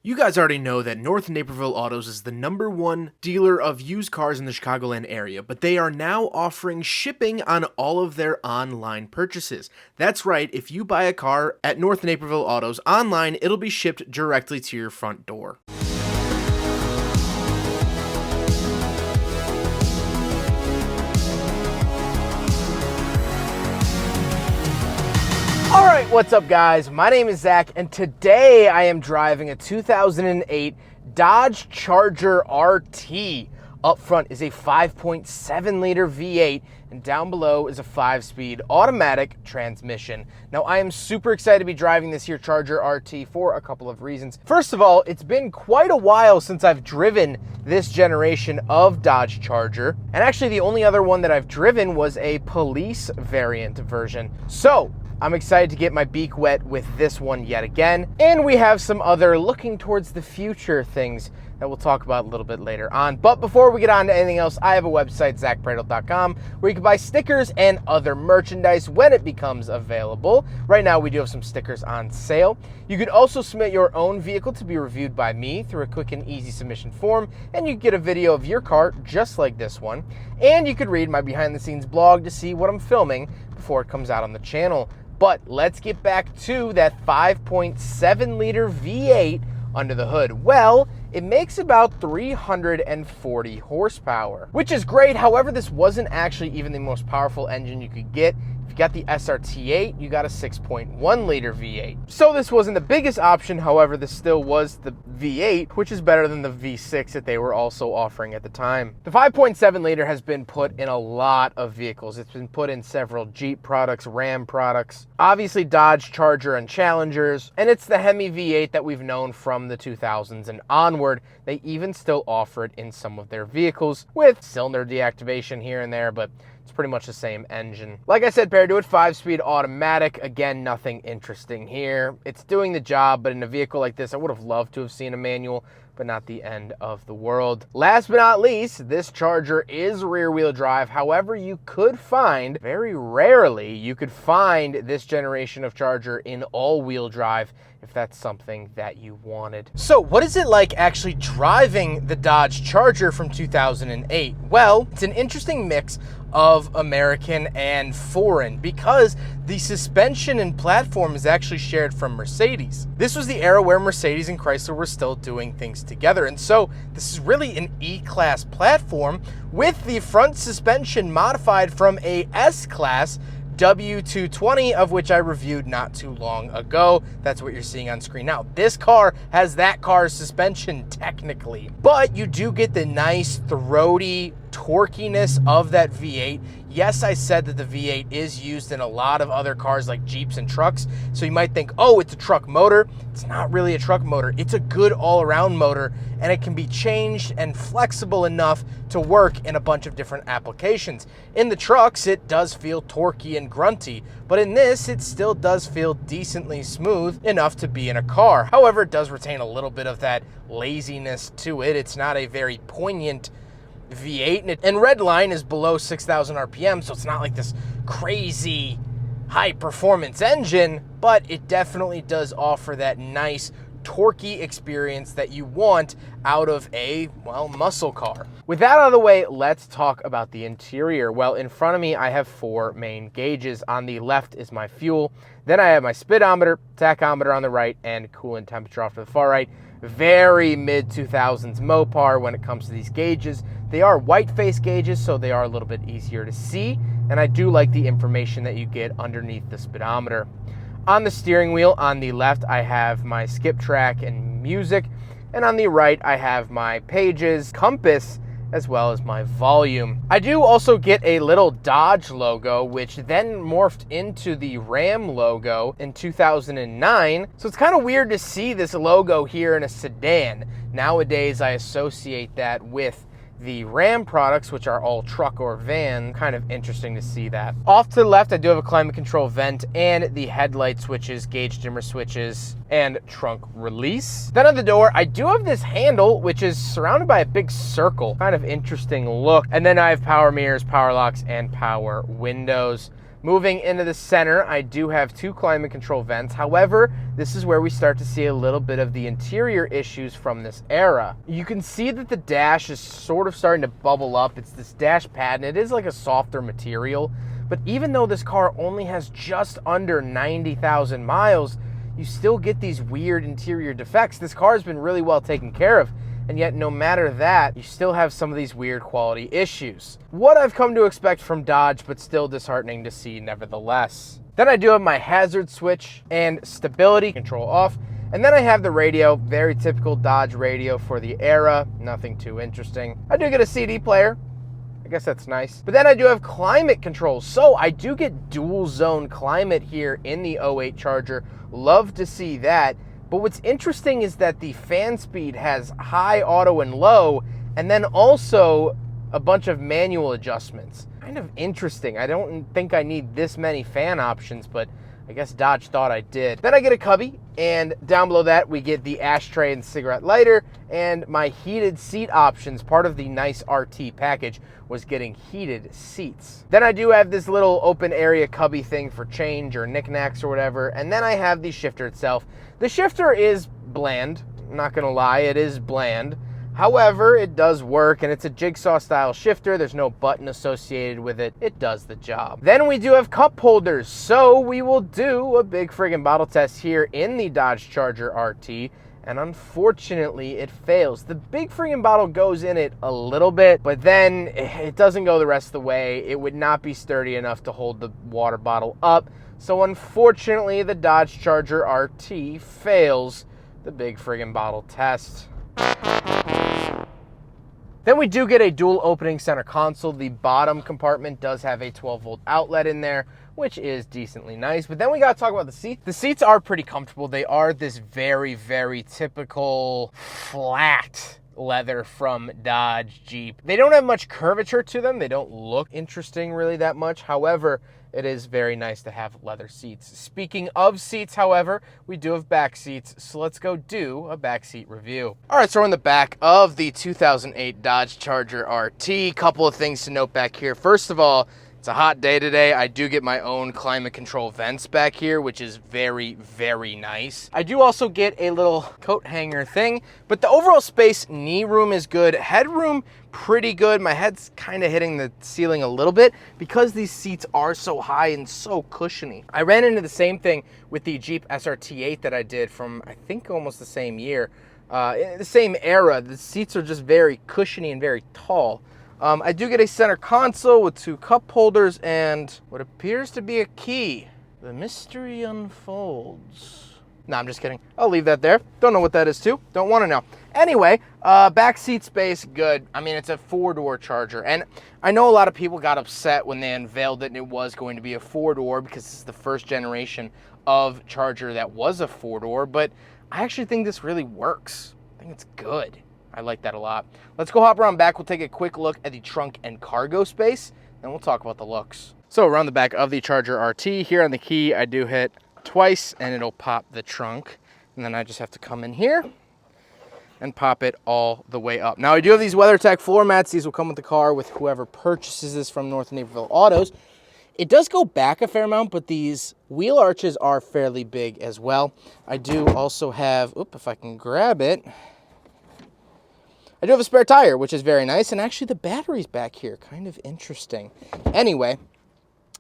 You guys already know that North Naperville Autos is the #1 dealer of used cars in the Chicagoland area, but they are now offering shipping on all of their online purchases. That's right, if you buy a car at North Naperville Autos online, it'll be shipped directly to your front door. Alright, what's up guys? My name is Zach, and today I am driving a 2008 Dodge Charger RT. Up front is a 5.7 liter V8, and down below is a 5-speed automatic transmission. Now I am super excited to be driving this here Charger RT for a couple of reasons. First of all, it's been quite a while since I've driven this generation of Dodge Charger, and actually the only other one that I've driven was a police variant version. So I'm excited to get my beak wet with this one yet again. And we have some other looking towards the future things that we'll talk about a little bit later on. But before we get on to anything else, I have a website, zackbradel.com, where you can buy stickers and other merchandise when it becomes available. Right now, we do have some stickers on sale. You could also submit your own vehicle to be reviewed by me through a quick and easy submission form, and you get a video of your car just like this one. And you could read my behind the scenes blog to see what I'm filming before it comes out on the channel. But let's get back to that 5.7 liter V8 under the hood. Well, it makes about 340 horsepower, which is great. However, this wasn't actually even the most powerful engine you could get. If you got the SRT8, you got a 6.1 liter V8. So this wasn't the biggest option. However, this still was the V8, which is better than the V6 that they were also offering at the time. The 5.7 liter has been put in a lot of vehicles. It's been put in several Jeep products, Ram products, obviously Dodge Charger and Challengers, and it's the Hemi V8 that we've known from the 2000s and onward. They even still offer it in some of their vehicles with cylinder deactivation here and there, but it's pretty much the same engine. Like I said, paired to it, 5-speed automatic. Again, nothing interesting here. It's doing the job, but in a vehicle like this, I would have loved to have seen a manual, but not the end of the world. Last but not least, this Charger is rear-wheel drive. However, you could find, very rarely, you could find this generation of Charger in all-wheel drive if that's something that you wanted. So what is it like actually driving the Dodge Charger from 2008? Well, it's an interesting mix of American and foreign because the suspension and platform is actually shared from Mercedes. This was the era where Mercedes and Chrysler were still doing things together, and so this is really an E-Class platform with the front suspension modified from a S-Class W220, of which I reviewed not too long ago. That's what you're seeing on screen now. This car has that car's suspension technically, but you do get the nice throaty torquiness of that V8. Yes, I said that the V8 is used in a lot of other cars like Jeeps and trucks, so you might think, oh, it's a truck motor. It's not really a truck motor. It's a good all-around motor, and it can be changed and flexible enough to work in a bunch of different applications. In the trucks, it does feel torquey and grunty, but in this, it still does feel decently smooth enough to be in a car. However, it does retain a little bit of that laziness to it. It's not a very poignant V8, and redline is below 6,000 RPM, so it's not like this crazy high performance engine, but it definitely does offer that nice torquey experience that you want out of a, well, muscle car. With that out of the way, let's talk about the interior. Well, in front of me, I have 4 main gauges. On the left is my fuel. Then I have my speedometer, tachometer on the right, and coolant temperature off to the far right. Very mid-2000s Mopar when it comes to these gauges. They are white face gauges, so they are a little bit easier to see, and I do like the information that you get underneath the speedometer. On the steering wheel, on the left, I have my skip track and music, and on the right, I have my pages, compass, as well as my volume. I do also get a little Dodge logo, which then morphed into the Ram logo in 2009. So it's kind of weird to see this logo here in a sedan. Nowadays, I associate that with the Ram products, which are all truck or van. Kind of interesting to see that. Off to the left, I do have a climate control vent and the headlight switches, gauge dimmer switches, and trunk release. Then on the door, I do have this handle, which is surrounded by a big circle. Kind of interesting look. And then I have power mirrors, power locks, and power windows. Moving into the center, I do have 2 climate control vents. However, this is where we start to see a little bit of the interior issues from this era. You can see that the dash is sort of starting to bubble up. It's this dash pad, and it is like a softer material. But even though this car only has just under 90,000 miles, you still get these weird interior defects. This car has been really well taken care of. And yet, no matter that, you still have some of these weird quality issues. What I've come to expect from Dodge, but still disheartening to see nevertheless. Then I do have my hazard switch and stability control off. And then I have the radio, very typical Dodge radio for the era, nothing too interesting. I do get a CD player. I guess that's nice. But then I do have climate controls. So I do get dual zone climate here in the 08 Charger. Love to see that. But what's interesting is that the fan speed has high, auto, and low, and then also a bunch of manual adjustments. Kind of interesting. I don't think I need this many fan options, but I guess Dodge thought I did. Then I get a cubby, and down below that we get the ashtray and cigarette lighter, and my heated seat options. Part of the nice RT package was getting heated seats. Then I do have this little open area cubby thing for change or knickknacks or whatever, and then I have the shifter itself. The shifter is bland, I'm not gonna lie, it is bland. However, it does work, and it's a jigsaw style shifter. There's no button associated with it. It does the job. Then we do have cup holders, so we will do a big friggin' bottle test here in the Dodge Charger RT, and unfortunately it fails. The big friggin' bottle goes in it a little bit, but then it doesn't go the rest of the way. It would not be sturdy enough to hold the water bottle up, so unfortunately the Dodge Charger RT fails the big friggin' bottle test. Then we do get a dual opening center console. The bottom compartment does have a 12-volt outlet in there, which is decently nice. But then we got to talk about the seats. The seats are pretty comfortable. They are this very, very typical flat leather from Dodge, Jeep. They don't have much curvature to them. They don't look interesting really that much. However, it is very nice to have leather seats. Speaking of seats, however, we do have back seats, so let's go do a back seat review. All right, so we're in the back of the 2008 Dodge Charger RT. Couple of things to note back here. First of all, it's a hot day today. I do get my own climate control vents back here, which is very, very nice. I do also get a little coat hanger thing, but the overall space, knee room is good. Headroom, pretty good. My head's kind of hitting the ceiling a little bit because these seats are so high and so cushiony. I ran into the same thing with the Jeep SRT8 that I did from, I think, almost the same year. In the same era, the seats are just very cushiony and very tall. I do get a center console with 2 cup holders and what appears to be a key. The mystery unfolds. No, I'm just kidding. I'll leave that there. Don't know what that is too. Don't want to know. Anyway, back seat space, good. I mean, it's a 4-door Charger. And I know a lot of people got upset when they unveiled it and it was going to be a 4-door because this is the first generation of Charger that was a 4-door. But I actually think this really works. I think it's good. I like that a lot. Let's go hop around back. We'll take a quick look at the trunk and cargo space, then we'll talk about the looks. So around the back of the Charger RT, here on the key, I do hit twice and it'll pop the trunk. And then I just have to come in here and pop it all the way up. Now I do have these WeatherTech floor mats. These will come with the car with whoever purchases this from North Naperville Autos. It does go back a fair amount, but these wheel arches are fairly big as well. I do also have, if I can grab it, I do have a spare tire, which is very nice, and actually the battery's back here, kind of interesting. Anyway,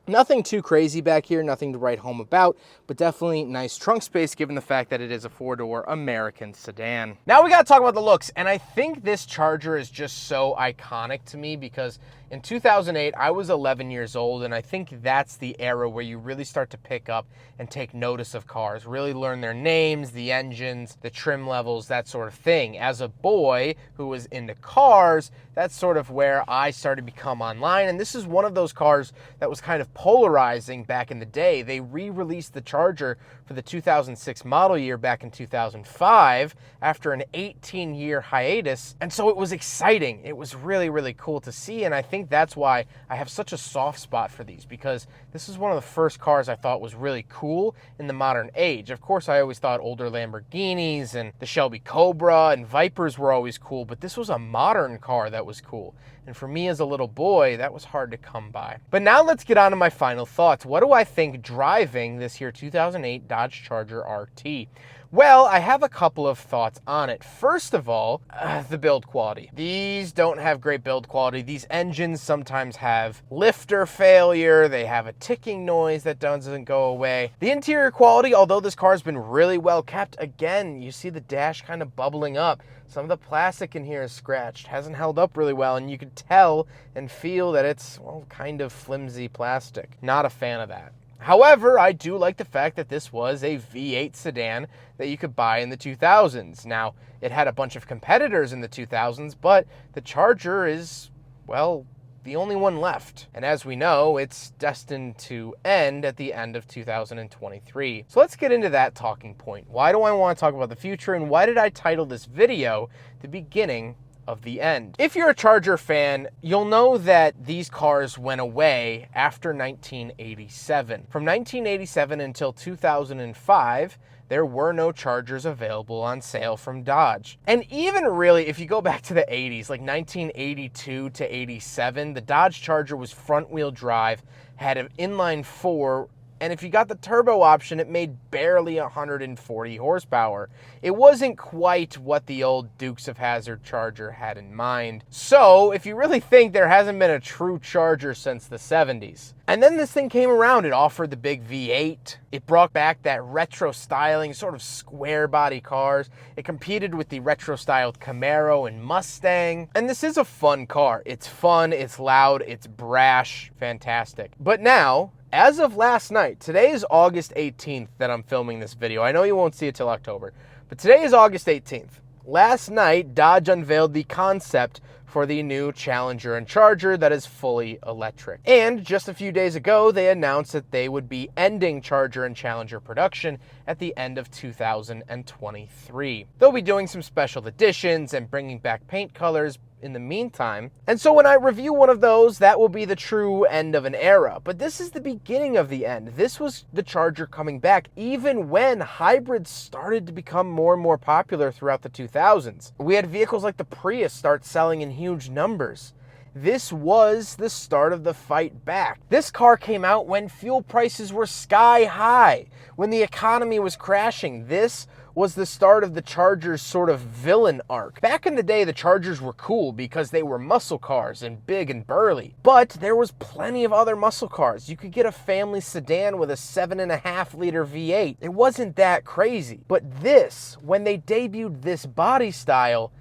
nothing too crazy back here, nothing to write home about, but definitely nice trunk space given the fact that it is a 4-door American sedan. Now we gotta talk about the looks, and I think this Charger is just so iconic to me because in 2008, I was 11 years old, and I think that's the era where you really start to pick up and take notice of cars, really learn their names, the engines, the trim levels, that sort of thing. As a boy who was into cars, that's sort of where I started to become online, and this is one of those cars that was kind of polarizing back in the day. They re-released the Charger for the 2006 model year back in 2005 after an 18-year hiatus. And so it was exciting. It was really, really cool to see. And I think that's why I have such a soft spot for these, because this is one of the first cars I thought was really cool in the modern age. Of course, I always thought older Lamborghinis and the Shelby Cobra and Vipers were always cool, but this was a modern car that was cool. And for me as a little boy, that was hard to come by. But now let's get on to my final thoughts. What do I think driving this here 2008 Dodge Charger RT? Well, I have a couple of thoughts on it. First of all, the build quality. These don't have great build quality. These engines sometimes have lifter failure. They have a ticking noise that doesn't go away. The interior quality, although this car's been really well kept, again, you see the dash kind of bubbling up. Some of the plastic in here is scratched, hasn't held up really well, and you could tell and feel that it's, well, kind of flimsy plastic. Not a fan of that. However, I do like the fact that this was a V8 sedan that you could buy in the 2000s. Now, it had a bunch of competitors in the 2000s, but the Charger is, well, the only one left. And as we know, it's destined to end at the end of 2023. So let's get into that talking point. Why do I want to talk about the future, and why did I title this video The Beginning of the End? If you're a Charger fan, you'll know that these cars went away after 1987. From 1987 until 2005, there were no Chargers available on sale from Dodge. And even really, if you go back to the 80s, like 1982 to 87, the Dodge Charger was front-wheel drive, had an inline-4, and if you got the turbo option, it made barely 140 horsepower. It wasn't quite what the old Dukes of Hazzard Charger had in mind. So, if you really think there hasn't been a true Charger since the 70s. And then this thing came around. It offered the big V8. It brought back that retro styling, sort of square body cars. It competed with the retro styled Camaro and Mustang. And this is a fun car. It's fun, it's loud, it's brash, fantastic. But now, as of last night, today is August 18th that I'm filming this video. I know you won't see it till October, but today is August 18th. Last night, Dodge unveiled the concept for the new Challenger and Charger that is fully electric. And just a few days ago, they announced that they would be ending Charger and Challenger production at the end of 2023. They'll be doing some special editions and bringing back paint colors in the meantime. And so when I review one of those, that will be the true end of an era. But this is the beginning of the end. This was the Charger coming back even when hybrids started to become more and more popular throughout the 2000s. We had vehicles like the Prius start selling in huge numbers. This was the start of the fight back. This car came out when fuel prices were sky high, when the economy was crashing. This was the start of the Charger's sort of villain arc. Back in the day, the Chargers were cool because they were muscle cars and big and burly. But there was plenty of other muscle cars. You could get a family sedan with a 7.5-liter V8. It wasn't that crazy. But this, when they debuted this body style,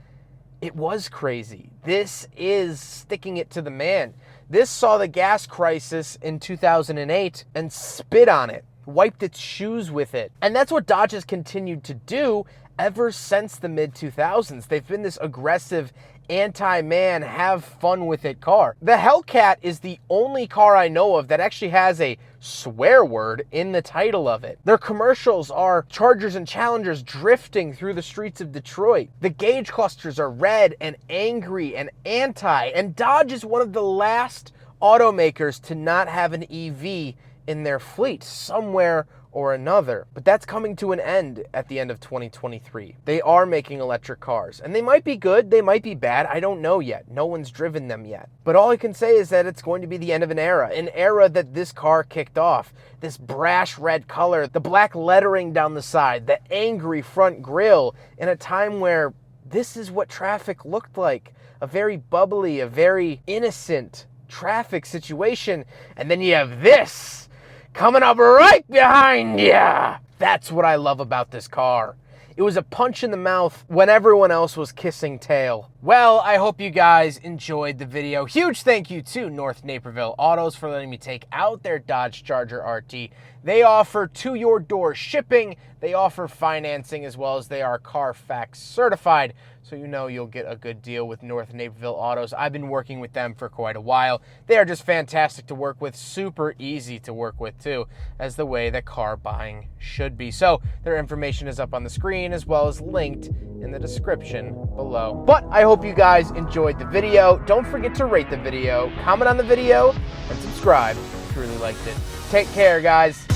it was crazy. This is sticking it to the man. This saw the gas crisis in 2008 and spit on it, wiped its shoes with it. And that's what Dodge has continued to do ever since the mid-2000s. They've been this aggressive, anti-man, have fun with it car. The Hellcat is the only car I know of that actually has a swear word in the title of it. Their commercials are Chargers and Challengers drifting through the streets of Detroit. The gauge clusters are red and angry and anti, and Dodge is one of the last automakers to not have an EV in their fleet somewhere or another. But that's coming to an end at the end of 2023. They are making electric cars, and they might be good, they might be bad, I don't know yet. No one's driven them yet. But all I can say is that it's going to be the end of an era that this car kicked off. This brash red color, the black lettering down the side, the angry front grille, in a time where this is what traffic looked like. A very bubbly, a very innocent traffic situation. And then you have this coming up right behind ya. That's what I love about this car. It was a punch in the mouth when everyone else was kissing tail. Well, I hope you guys enjoyed the video. Huge thank you to North Naperville Autos for letting me take out their Dodge Charger RT. They offer to-your-door shipping. They offer financing, as well as they are Carfax certified. So you know you'll get a good deal with North Naperville Autos. I've been working with them for quite a while. They are just fantastic to work with, super easy to work with too, as the way that car buying should be. So their information is up on the screen, as well as linked in the description below. But I hope you guys enjoyed the video. Don't forget to rate the video, comment on the video, and subscribe if you really liked it. Take care, guys.